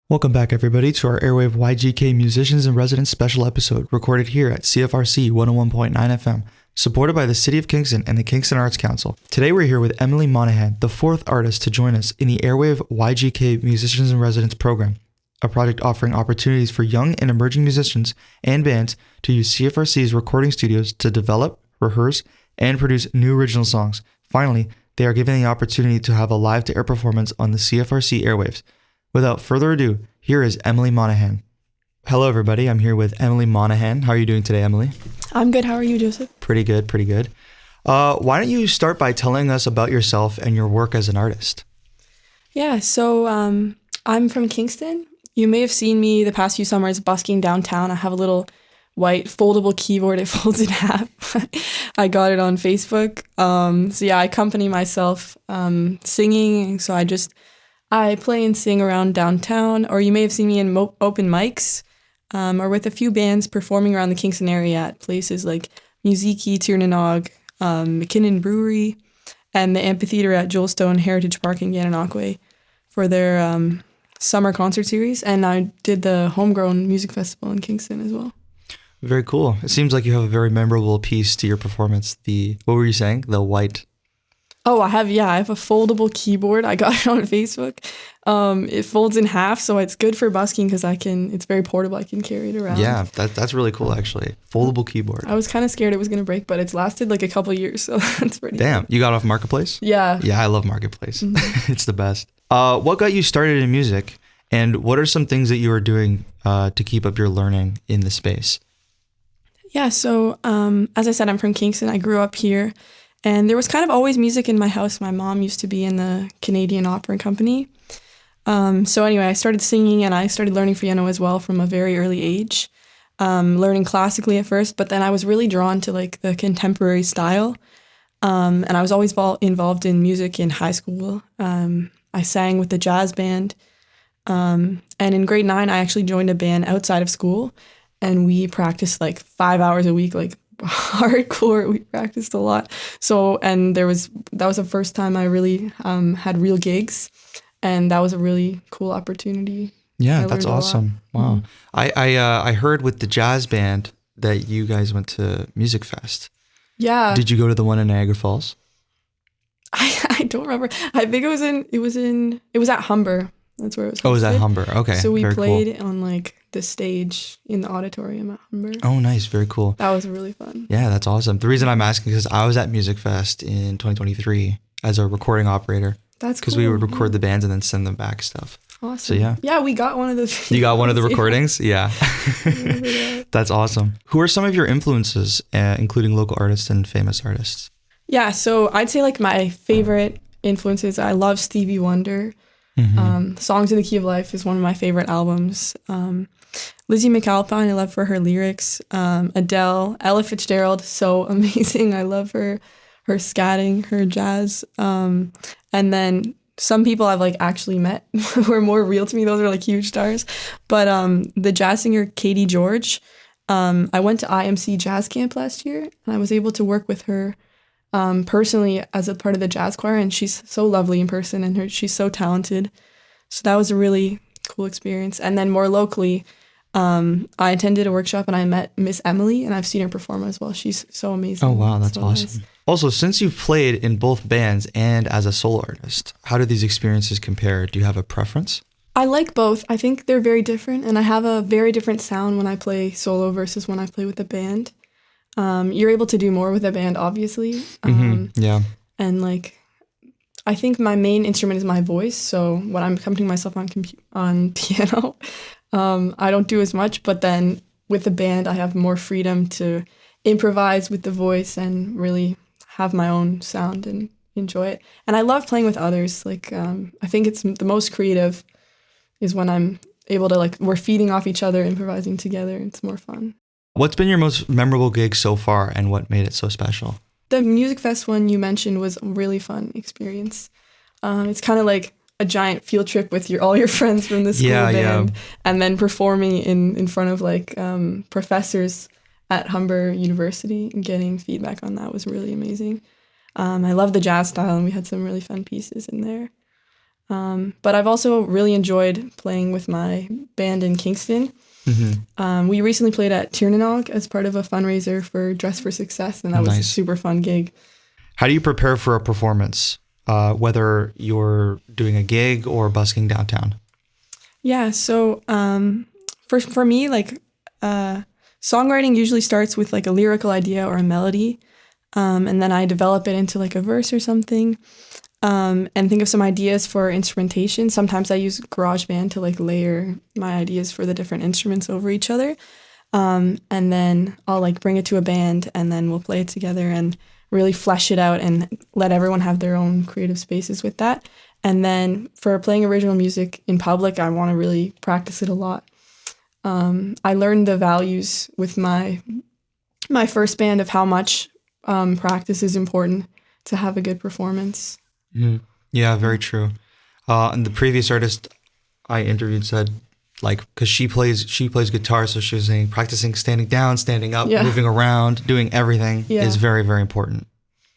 Welcome back, everybody, to our Airwave YGK Musicians in Residence special episode, recorded here at CFRC 101.9 FM, supported by the City of Kingston and the Kingston Arts Council. Today we're here with Emily Monaghan, the fourth artist to join us in the Airwave YGK Musicians in Residence program, a project offering opportunities for young and emerging musicians and bands to use CFRC's recording studios to develop, rehearse, and produce new original songs. Finally, they are given the opportunity to have a live-to-air performance on the CFRC airwaves. Without further ado, here is Emily Monaghan. Hello, everybody. I'm here with Emily Monaghan. How are you doing today, Emily? I'm good. How are you, Joseph? Pretty good. Why don't you start by telling us about yourself and your work as an artist? Yeah, so I'm from Kingston. You may have seen me the past few summers busking downtown. I have a little white foldable keyboard. It folds in half. I got it on Facebook. I accompany myself singing. So I play and sing around downtown, or you may have seen me in open mics, or with a few bands performing around the Kingston area at places like Musiki, Tiernanog, McKinnon Brewery, and the amphitheater at Joelstone Heritage Park in Gananoque for their summer concert series. And I did the Homegrown Music Festival in Kingston as well. Very cool. It seems like you have a very memorable piece to your performance. What were you saying? The white... Oh, I have a foldable keyboard. I got it on Facebook. It folds in half, so it's good for busking because it's very portable. I can carry it around. Yeah, that's really cool, actually. Foldable keyboard. I was kind of scared it was going to break, but it's lasted like a couple of years, so that's pretty Damn, you got off Marketplace? Yeah. Yeah, I love Marketplace. Mm-hmm. It's the best. What got you started in music, and what are some things that you are doing to keep up your learning in the space? Yeah, so as I said, I'm from Kingston. I grew up here. And there was kind of always music in my house. My mom used to be in the Canadian Opera Company. So anyway, I started singing and I started learning piano as well from a very early age, learning classically at first, but then I was really drawn to like the contemporary style. And I was always involved in music in high school. I sang with the jazz band. And in grade 9, I actually joined a band outside of school and we practiced like 5 hours a week, like hardcore. We practiced a lot. So, and that was the first time I really had real gigs, and that was a really cool opportunity. Yeah, that's awesome. Wow. Mm-hmm. I heard with the jazz band that you guys went to Music Fest. Yeah. Did you go to the one in Niagara Falls? I don't remember. I think it was at Humber. That's where it was hosted. Oh, it was at Humber. Okay. So we played on like the stage in the auditorium at Humber. Oh, nice. Very cool. That was really fun. Yeah, that's awesome. The reason I'm asking is because I was at Music Fest in 2023 as a recording operator. That's cool. Because we would record the bands and then send them back stuff. Awesome. So yeah. Yeah, we got one of those. You got one of the recordings? Yeah. That's awesome. Who are some of your influences, including local artists and famous artists? Yeah, so I'd say like my favorite influences, I love Stevie Wonder. Mm-hmm. Songs in the Key of Life is one of my favorite albums. Lizzie McAlpine, I love for her lyrics. Adele, Ella Fitzgerald, so amazing. I love her scatting, her jazz. And then some people I've like actually met who are more real to me. Those are like huge stars. But the jazz singer Katie George, I went to IMC Jazz Camp last year and I was able to work with her personally as a part of the jazz choir, and she's so lovely in person and she's so talented. So that was a really cool experience. And then more locally, I attended a workshop and I met Miss Emily and I've seen her perform as well. She's so amazing. Oh, wow. That's so awesome. Nice. Also, since you've played in both bands and as a solo artist, how do these experiences compare? Do you have a preference? I like both. I think they're very different and I have a very different sound when I play solo versus when I play with a band. You're able to do more with a band, obviously. Yeah. And like, I think my main instrument is my voice. So when I'm accompanying myself on piano, I don't do as much. But then with the band, I have more freedom to improvise with the voice and really have my own sound and enjoy it. And I love playing with others. Like, I think it's the most creative is when I'm able to we're feeding off each other, improvising together. It's more fun. What's been your most memorable gig so far and what made it so special? The Music Fest one you mentioned was a really fun experience. It's kind of like a giant field trip with all your friends from the school band and then performing in front of professors at Humber University and getting feedback on that was really amazing. I love the jazz style and we had some really fun pieces in there. But I've also really enjoyed playing with my band in Kingston. We recently played at Tiernanog as part of a fundraiser for Dress for Success, and that was a super fun gig. How do you prepare for a performance, whether you're doing a gig or busking downtown? Yeah, so for me, like songwriting usually starts with like a lyrical idea or a melody, and then I develop it into like a verse or something, and think of some ideas for instrumentation. Sometimes I use GarageBand to like layer my ideas for the different instruments over each other, and then I'll like bring it to a band, and then we'll play it together and really flesh it out and let everyone have their own creative spaces with that. And then for playing original music in public, I want to really practice it a lot. I learned the values with my first band of how much practice is important to have a good performance. Yeah, very true. And the previous artist I interviewed said, like, because she plays guitar, so she was saying practicing standing down, standing up, moving around, doing everything is very, very important,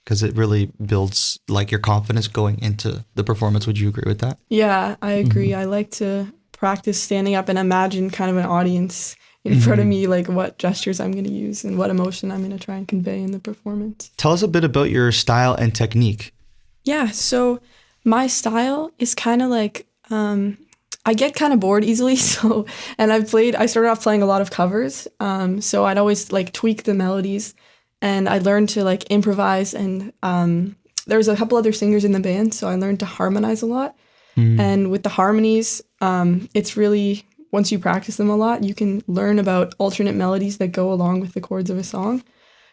because it really builds like your confidence going into the performance. Would you agree with that? Yeah, I agree. I like to practice standing up and imagine kind of an audience in front of me, like what gestures I'm going to use and what emotion I'm going to try and convey in the performance. Tell us a bit about your style and technique. Yeah, so my style is kind of like, I get kind of bored easily. And I started off playing a lot of covers. So I'd always like tweak the melodies, and I learned to like improvise, and there was a couple other singers in the band, so I learned to harmonize a lot. And with the harmonies, it's really, once you practice them a lot, you can learn about alternate melodies that go along with the chords of a song.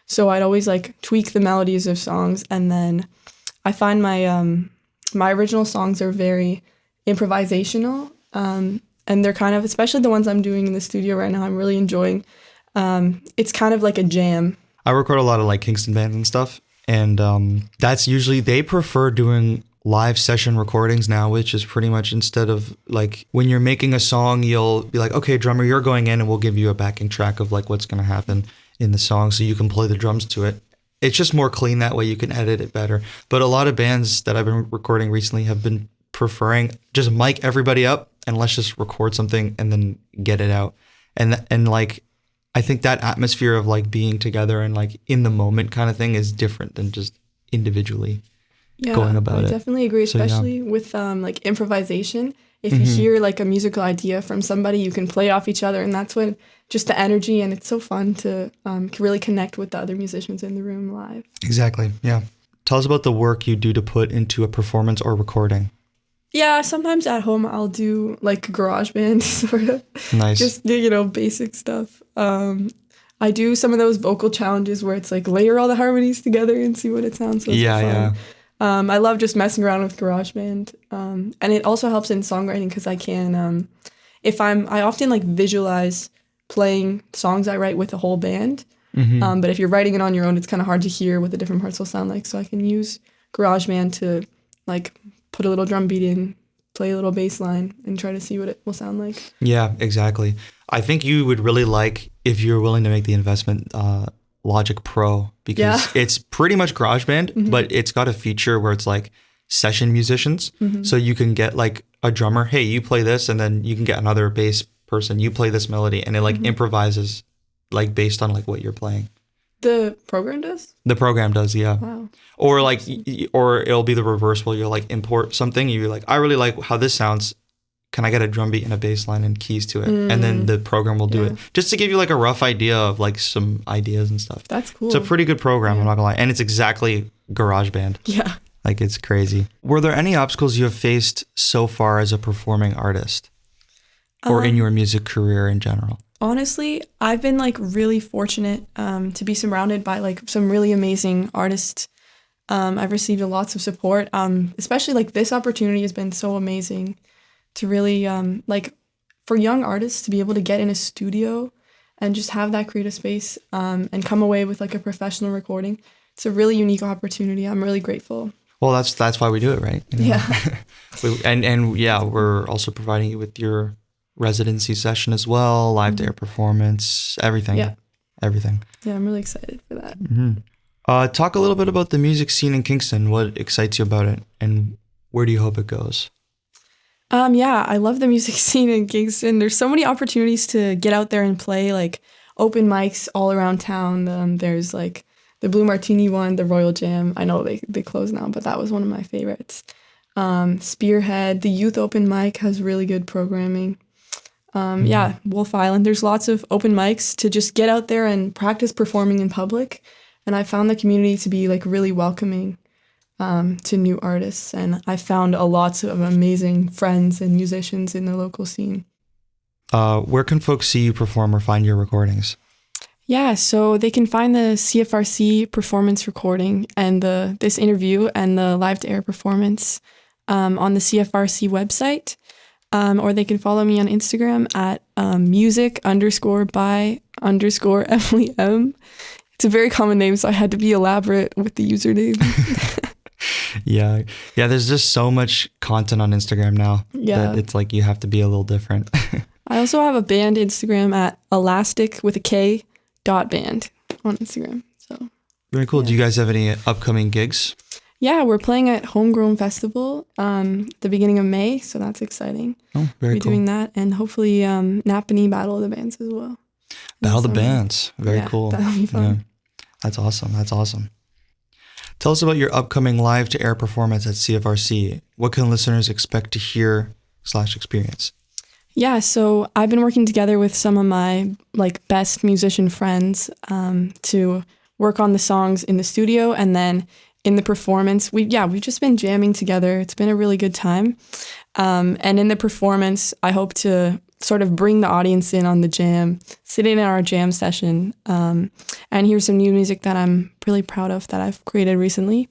So I'd always like tweak the melodies of songs, and then I find my original songs are very improvisational, and they're kind of, especially the ones I'm doing in the studio right now, I'm really enjoying. It's kind of like a jam. I record a lot of like Kingston bands and stuff, and that's usually, they prefer doing live session recordings now, which is pretty much, instead of like when you're making a song, you'll be like, okay, drummer, you're going in, and we'll give you a backing track of like what's going to happen in the song, so you can play the drums to it. It's just more clean that way. You can edit it better. But a lot of bands that I've been recording recently have been preferring just mic everybody up and let's just record something and then get it out. And like, I think that atmosphere of like being together and like in the moment kind of thing is different than just individually going about it. I definitely agree, especially with like improvisation. If you hear like a musical idea from somebody, you can play off each other, and that's when just the energy, and it's so fun to really connect with the other musicians in the room live. Exactly, yeah. Tell us about the work you do to put into a performance or recording. Yeah, sometimes at home I'll do like GarageBand sort of. Nice. Just, basic stuff. I do some of those vocal challenges where it's like layer all the harmonies together and see what it sounds like. Yeah. I love just messing around with GarageBand. And it also helps in songwriting because I can, I often like visualize playing songs I write with a whole band. But if you're writing it on your own, it's kind of hard to hear what the different parts will sound like. So I can use GarageBand to like put a little drum beat in, play a little bass line, and try to see what it will sound like. Yeah, exactly. I think you would really like, if you're willing to make the investment, Logic Pro, because it's pretty much GarageBand, but it's got a feature where it's like session musicians. So you can get like a drummer, hey, you play this, and then you can get another bass person, you play this melody, and it like improvises like based on like what you're playing. The program does? The program does, yeah. Wow. Or like, or it'll be the reverse where you'll like import something, you're like, I really like how this sounds. Can I get a drum beat and a bass line and keys to it? And then the program will do it. Just to give you like a rough idea of like some ideas and stuff. That's cool. It's a pretty good program, I'm not gonna lie. And it's exactly GarageBand. Yeah. Like, it's crazy. Were there any obstacles you have faced so far as a performing artist? Or in your music career in general? Honestly, I've been like really fortunate to be surrounded by like some really amazing artists. I've received lots of support, especially like this opportunity has been so amazing to really like for young artists to be able to get in a studio and just have that creative space and come away with like a professional recording. It's a really unique opportunity. I'm really grateful. Well, that's why we do it, right? You know? Yeah. and yeah, we're also providing you with your residency session as well, live to air performance, everything. Yeah. Everything. Yeah, I'm really excited for that. Talk a little bit about the music scene in Kingston. What excites you about it, and where do you hope it goes? Yeah, I love the music scene in Kingston. There's so many opportunities to get out there and play, like open mics all around town. There's like the Blue Martini one, the Royal Jam. I know they close now, but that was one of my favorites. Spearhead, the Youth Open Mic has really good programming. Yeah, Wolf Island. There's lots of open mics to just get out there and practice performing in public. And I found the community to be like really welcoming to new artists. And I found lots of amazing friends and musicians in the local scene. Where can folks see you perform or find your recordings? Yeah, so they can find the CFRC performance recording and this interview and the live to air performance on the CFRC website. Or they can follow me on Instagram at music_by_Emily M. It's a very common name, so I had to be elaborate with the username. Yeah. There's just so much content on Instagram now that it's like you have to be a little different. I also have a band Instagram at elastic with a K .band on Instagram. So very cool. Yeah. Do you guys have any upcoming gigs? Yeah, we're playing at Homegrown Festival the beginning of May, so that's exciting. Oh, very cool. We're doing that, and hopefully Napanee Battle of the Bands as well. Battle of the Bands. Very cool. That'll be fun. Yeah. That's awesome. Tell us about your upcoming live to air performance at CFRC. What can listeners expect to hear / experience? Yeah, so I've been working together with some of my best musician friends to work on the songs in the studio, and then in the performance, we've just been jamming together. It's been a really good time. And in the performance, I hope to sort of bring the audience in on the jam, sit in our jam session, and hear some new music that I'm really proud of that I've created recently.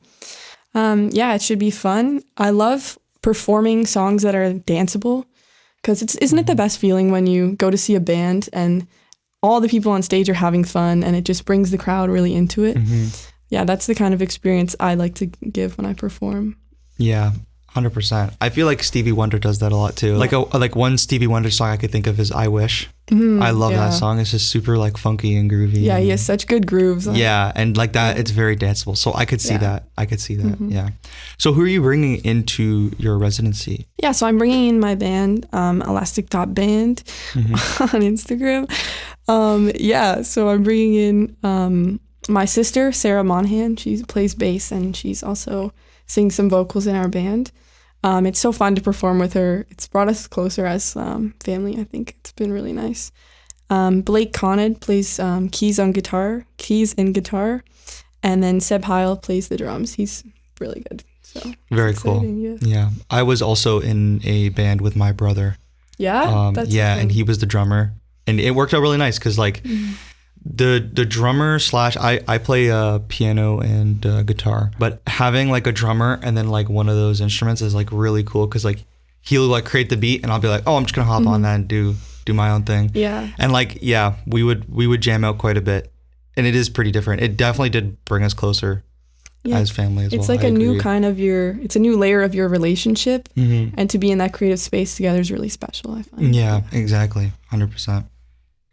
It should be fun. I love performing songs that are danceable, because isn't it the best feeling when you go to see a band and all the people on stage are having fun and it just brings the crowd really into it? Mm-hmm. Yeah, that's the kind of experience I like to give when I perform. Yeah, 100%. I feel like Stevie Wonder does that a lot too. Like one Stevie Wonder song I could think of is I Wish. I love that song. It's just super like funky and groovy. Yeah, he has such good grooves. Yeah, and like that, it's very danceable. So I could see that. Mm-hmm. Yeah. So who are you bringing into your residency? Yeah, so I'm bringing in my band, Elastic Top Band on Instagram. So I'm bringing in my sister, Sarah Monaghan. She plays bass and she's also sings some vocals in our band. It's so fun to perform with her. It's brought us closer as family. I think it's been really nice. Blake Conard plays keys and guitar, and then Seb Heil plays the drums. He's really good. So very cool. Yeah, I was also in a band with my brother. Yeah, and he was the drummer, and it worked out really nice because like. The drummer / I play piano and guitar, but having like a drummer and then like one of those instruments is like really cool because like he'll like create the beat and I'll be like, oh, I'm just gonna hop on that and do my own thing. Yeah. And like we would jam out quite a bit, and it is pretty different. It definitely did bring us closer as family as well. It's like a new it's a new layer of your relationship, and to be in that creative space together is really special, I find. Yeah, exactly, 100%.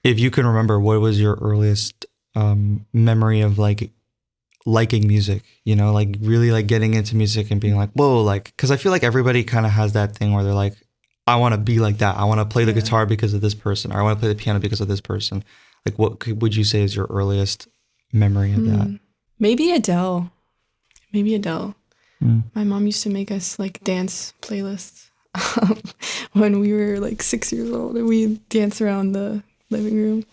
If you can remember, what was your earliest memory of like liking music? You know, like really like getting into music and being like, whoa, like, because I feel like everybody kind of has that thing where they're like, I want to be like that. I want to play the guitar because of this person, or I want to play the piano because of this person. Like, what would you say is your earliest memory of that? Maybe Adele. My mom used to make us like dance playlists when we were like 6 years old, and we'd dance around the living room.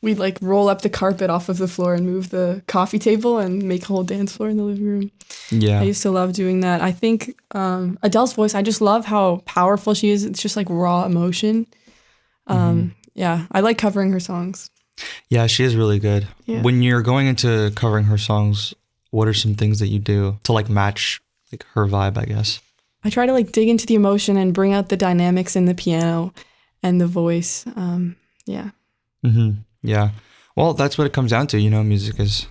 We'd like roll up the carpet off of the floor and move the coffee table and make a whole dance floor in the living room. Yeah, I used to love doing that. I think Adele's voice, I just love how powerful she is. It's just like raw emotion. Yeah, I like covering her songs. Yeah, she is really good. Yeah. When you're going into covering her songs, what are some things that you do to like match like her vibe, I guess? I try to like dig into the emotion and bring out the dynamics in the piano and the voice. Yeah. Yeah. Well, that's what it comes down to. You know, music is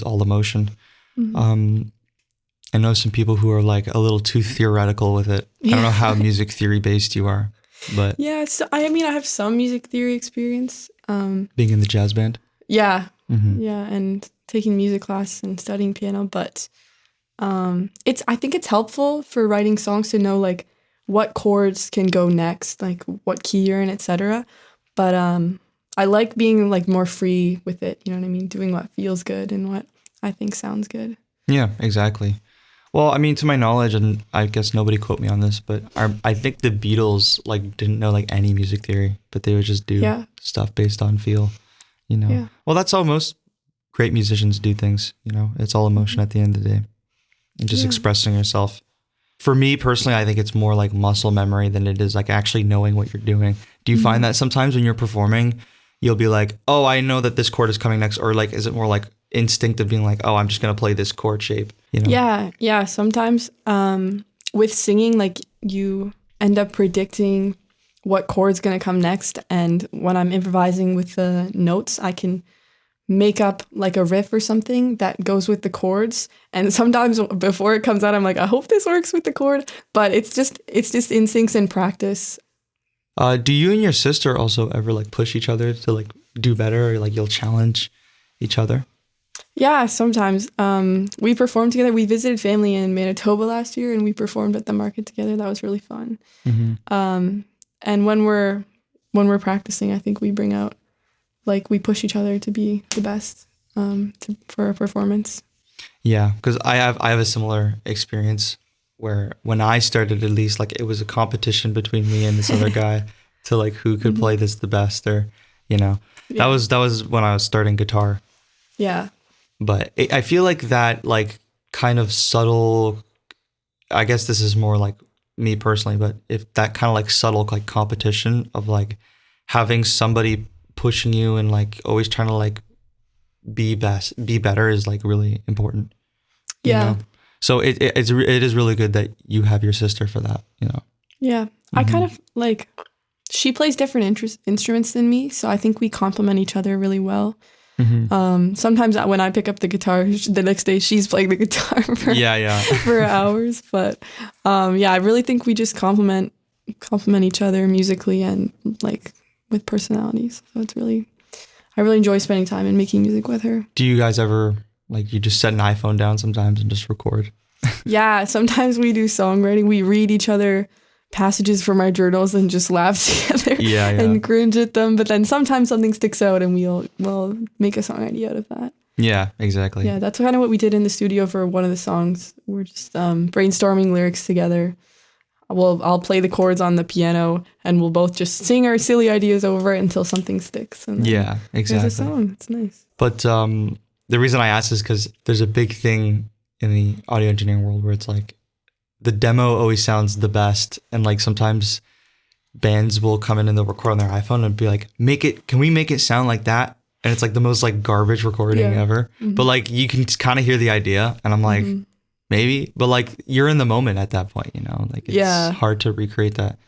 all emotion. I know some people who are like a little too theoretical with it. I don't know how music theory based you are, but yeah. So I have some music theory experience. Being in the jazz band. Yeah. Yeah, and taking music class and studying piano, but I think it's helpful for writing songs to know like what chords can go next, like what key you're in, etc. But I like being like more free with it. You know what I mean? Doing what feels good and what I think sounds good. Yeah, exactly. Well, I mean, to my knowledge, and I guess nobody quote me on this, but I think the Beatles like didn't know like any music theory, but they would just do stuff based on feel, you know. Yeah. Well, that's how most great musicians do things, you know. It's all emotion at the end of the day, and just expressing yourself. For me personally, I think it's more like muscle memory than it is like actually knowing what you're doing. Do you find that sometimes when you're performing, you'll be like, oh, I know that this chord is coming next, or like, is it more like instinctive being like, oh, I'm just gonna play this chord shape, you know? Yeah. Sometimes with singing, like you end up predicting what chord's gonna come next, and when I'm improvising with the notes, I can make up like a riff or something that goes with the chords. And sometimes before it comes out, I'm like, I hope this works with the chord. But it's just instincts and practice. Do you and your sister also ever like push each other to like do better, or like you'll challenge each other? Yeah, sometimes. We performed together. We visited family in Manitoba last year, and we performed at the market together. That was really fun. And when we're practicing, I think we bring out, like, we push each other to be the best for a performance. Yeah, because I have a similar experience where when I started, at least, like it was a competition between me and this other guy to like who could play this the best, or you know, that was when I was starting guitar. Yeah. But I feel like that like kind of subtle, I guess this is more like me personally, but if that kind of like subtle like competition of like having somebody pushing you and like always trying to like be better is like really important. You know? So it is really good that you have your sister for that, you know. Yeah. I kind of like, she plays different instruments than me, so I think we complement each other really well. Sometimes when I pick up the guitar, the next day she's playing the guitar for hours. But I really think we just complement each other musically and like with personalities. So I really enjoy spending time and making music with her. Do you guys ever like you just set an iPhone down sometimes and just record? Yeah, sometimes we do songwriting. We read each other passages from our journals and just laugh together and cringe at them. But then sometimes something sticks out and we'll make a song idea out of that. Yeah, exactly. Yeah, that's kind of what we did in the studio for one of the songs. We're just brainstorming lyrics together. I'll play the chords on the piano and we'll both just sing our silly ideas over it until something sticks. And yeah, exactly. There's a song. It's nice. But the reason I ask is because there's a big thing in the audio engineering world where it's like the demo always sounds the best, and like sometimes bands will come in and they'll record on their iPhone and be like, can we make it sound like that? And it's like the most like garbage recording ever. But like you can kind of hear the idea, and I'm like, maybe, but like you're in the moment at that point, you know, like it's hard to recreate that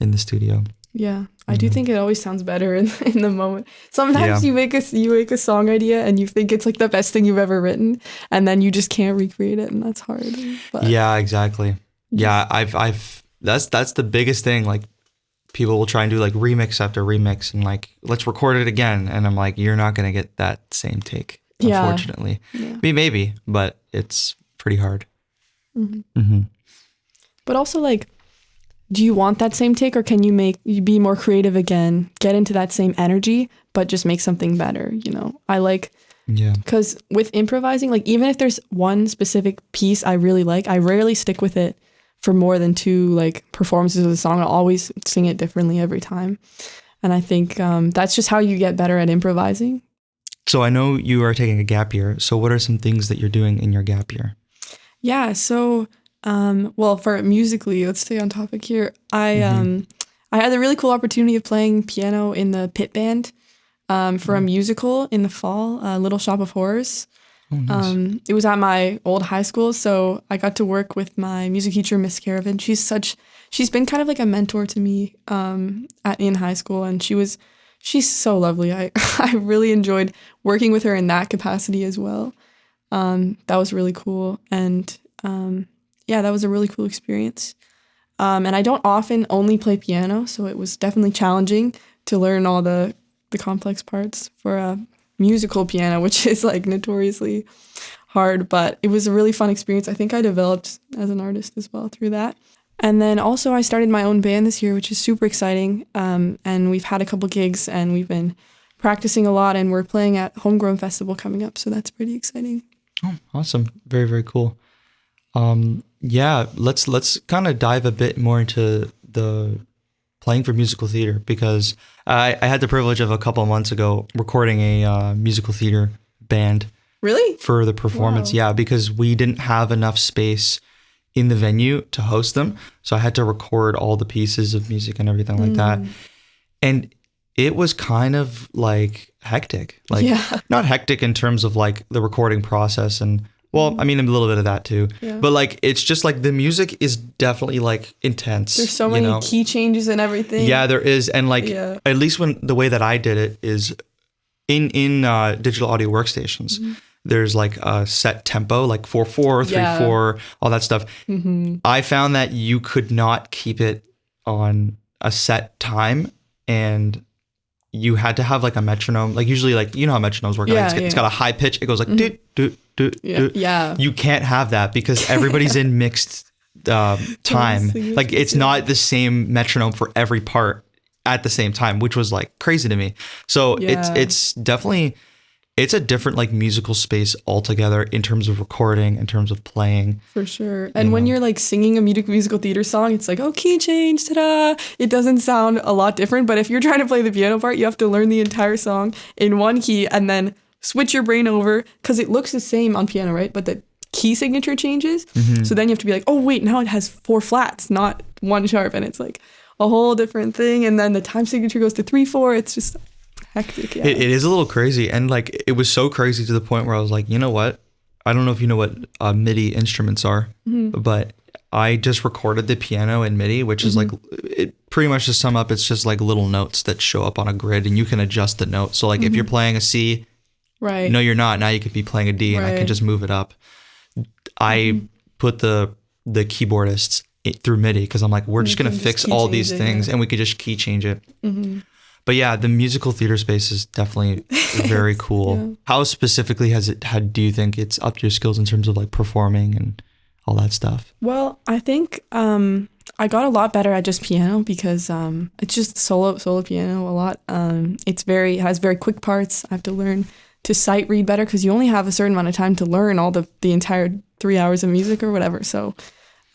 in the studio. Yeah, I do think it always sounds better in the moment. Sometimes you make a song idea and you think it's like the best thing you've ever written, and then you just can't recreate it, and that's hard. But yeah, exactly. Yeah, I've that's the biggest thing. Like people will try and do like remix after remix and like let's record it again, and I'm like, you're not gonna get that same take, unfortunately. Yeah. Maybe, but it's pretty hard. But also like, do you want that same take, or can you be more creative again, get into that same energy, but just make something better? You know, I like, because with improvising, like even if there's one specific piece I really like, I rarely stick with it for more than 2 like performances of the song. I'll always sing it differently every time. And I think that's just how you get better at improvising. So I know you are taking a gap year. So what are some things that you're doing in your gap year? Yeah, so well, for musically, let's stay on topic here. I had the really cool opportunity of playing piano in the pit band for a musical in the fall, Little Shop of Horrors. Oh, nice. It was at my old high school, so I got to work with my music teacher, Miss Caravan. She's been kind of like a mentor to me in high school, and she's so lovely. I really enjoyed working with her in that capacity as well. That was really cool, and that was a really cool experience. And I don't often only play piano, so it was definitely challenging to learn all the complex parts for a musical piano, which is like notoriously hard, but it was a really fun experience. I think I developed as an artist as well through that. And then also I started my own band this year, which is super exciting. And we've had a couple gigs and we've been practicing a lot, and we're playing at Homegrown Festival coming up. So that's pretty exciting. Oh, awesome. Very, very cool. Yeah, let's kind of dive a bit more into the playing for musical theater, because I had the privilege of a couple of months ago recording a musical theater band. Really? For the performance. Wow. Yeah, because we didn't have enough space in the venue to host them. So I had to record all the pieces of music and everything like that. And it was kind of like hectic. Like not hectic in terms of like the recording process and well, I mean, a little bit of that too. Yeah. But like, it's just like the music is definitely like intense. There's so many key changes and everything. Yeah, there is. And like, at least when the way that I did it is in digital audio workstations, there's like a set tempo, like 4/4, 3/4, all that stuff. I found that you could not keep it on a set time, and you had to have like a metronome. Like usually, like you know how metronomes work. Like it's got a high pitch. It goes like doot doot doot doot. Yeah. You can't have that because everybody's in mixed time. Like it's not the same metronome for every part at the same time, which was like crazy to me. So it's definitely. It's a different like musical space altogether in terms of recording, in terms of playing. For sure. And when you're like singing a musical theater song, it's like, oh, key change, ta-da. It doesn't sound a lot different. But if you're trying to play the piano part, you have to learn the entire song in one key and then switch your brain over because it looks the same on piano, right? But the key signature changes. So then you have to be like, oh, wait, now it has 4 flats, not 1 sharp. And it's like a whole different thing. And then the time signature goes to 3/4. It's just hectic. Yeah. It is a little crazy. And like, it was so crazy to the point where I was like, you know what? I don't know if you know what MIDI instruments are, but I just recorded the piano in MIDI, which is like, it pretty much to sum up, it's just like little notes that show up on a grid and you can adjust the note. So like if you're playing a C, no, you're not. Now you could be playing a D and I can just move it up. I put the keyboardists through MIDI because I'm like, we're just going to fix all these things and we could just key change it. But yeah, the musical theater space is definitely very cool. How specifically do you think it's up to your skills in terms of like performing and all that stuff? Well, I think I got a lot better at just piano because it's just solo piano a lot. It has very quick parts. I have to learn to sight read better because you only have a certain amount of time to learn all the entire 3 hours of music or whatever. So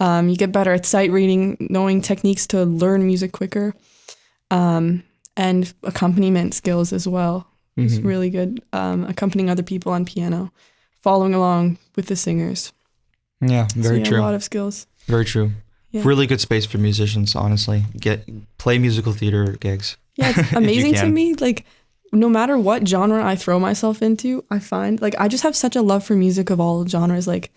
you get better at sight reading, knowing techniques to learn music quicker. And accompaniment skills as well. It's really good. Accompanying other people on piano, following along with the singers. Yeah, very true. A lot of skills. Very true. Yeah. Really good space for musicians, honestly. Play musical theater gigs. Yeah, it's amazing to me. Like, no matter what genre I throw myself into, I find like I just have such a love for music of all genres. Like,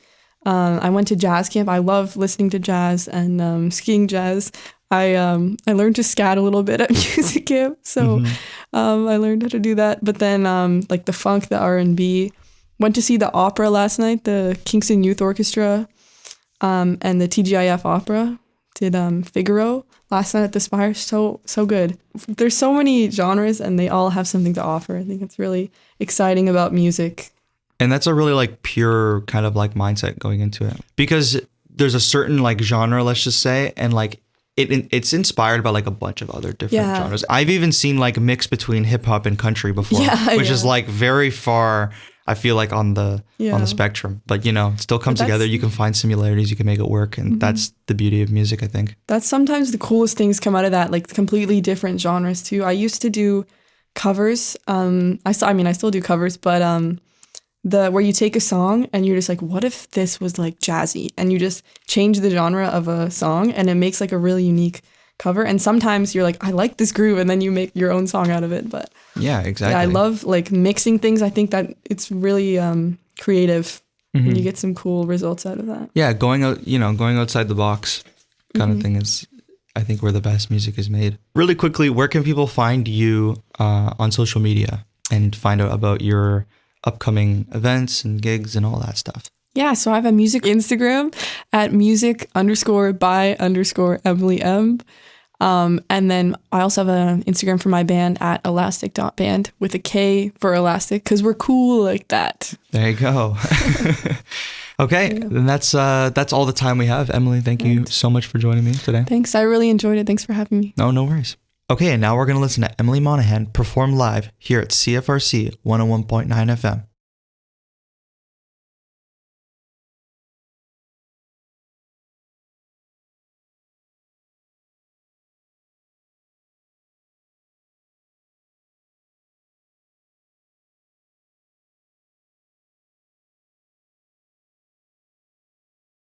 I went to jazz camp. I love listening to jazz and skiing jazz. I learned to scat a little bit at music camp, so I learned how to do that. But then like the funk, the R&B. Went to see the opera last night, the Kingston Youth Orchestra, and the TGIF Opera. Did Figaro last night at the Spire. So good. There's so many genres, and they all have something to offer. I think it's really exciting about music. And that's a really like pure kind of like mindset going into it, because there's a certain like genre, let's just say, and like it's inspired by like a bunch of other different genres. I've even seen like a mix between hip hop and country before, which is like very far, I feel like on the spectrum, but you know, it still comes together. You can find similarities, you can make it work. And that's the beauty of music, I think. That's sometimes the coolest things come out of that, like completely different genres too. I used to do covers. I still do covers, but where you take a song and you're just like, what if this was like jazzy? And you just change the genre of a song and it makes like a really unique cover. And sometimes you're like, I like this groove, and then you make your own song out of it. But yeah, exactly. Yeah, I love like mixing things. I think that it's really creative and you get some cool results out of that. Yeah, going outside the box kind of thing is, I think, where the best music is made. Really quickly, where can people find you on social media and find out about your upcoming events and gigs and all that stuff? Yeah, so I have a music Instagram at music_by_Emily M. And then I also have an Instagram for my band at elastic.band with a K for elastic, because we're cool like that. There you go. Okay, then that's all the time we have. Emily, thank you so much for joining me today. Thanks. I really enjoyed it. Thanks for having me. No worries. Okay, and now we're going to listen to Emily Monaghan perform live here at CFRC 101.9 FM.